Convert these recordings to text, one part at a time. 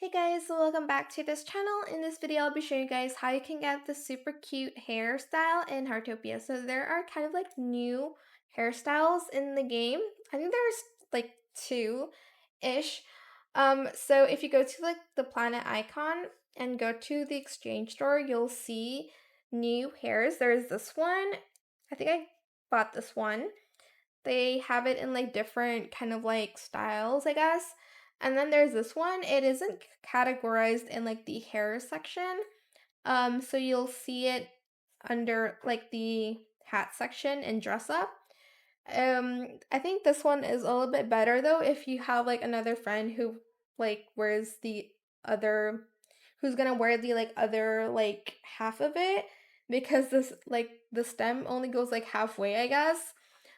Hey guys, so welcome back to this channel. In this video, I'll be showing you guys how you can get this super cute hairstyle in Heartopia. So there are kind of like new hairstyles in the game. I think there's like two-ish. So if you go to like the planet icon and go to the exchange store, you'll see new hairs. There's this one. I think I bought this one. They have it in like different kind of like styles, I guess. And then there's this one. It isn't categorized in like the hair section. So you'll see it under like the hat section and dress up. I think this one is a little bit better though if you have like another friend who like wears the other who's gonna wear the like other like half of it because this like the stem only goes like halfway, I guess.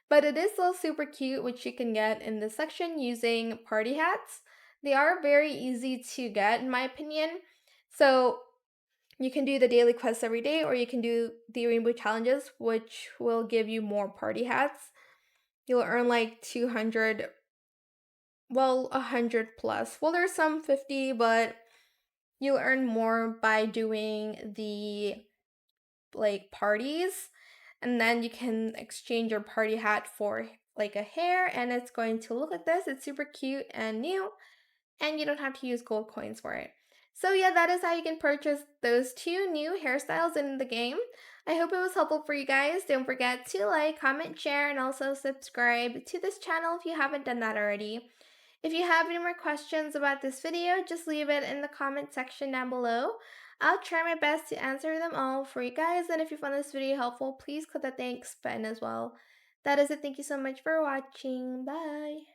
But it is still super cute, which you can get in this section using party hats. They are very easy to get in my opinion. So you can do the daily quests every day or you can do the rainbow challenges, which will give you more party hats. You'll earn like 200, well, 100 plus. Well, there's some 50, but you'll earn more by doing the like parties. And then you can exchange your party hat for like a hair and it's going to look like this. It's super cute and new and you don't have to use gold coins for it. So yeah, that is how you can purchase those two new hairstyles in the game. I hope it was helpful for you guys. Don't forget to like, comment, share, and also subscribe to this channel if you haven't done that already. If you have any more questions about this video, just leave it in the comment section down below. I'll try my best to answer them all for you guys, and if you found this video helpful, please click the thanks button as well. That is it. Thank you so much for watching. Bye!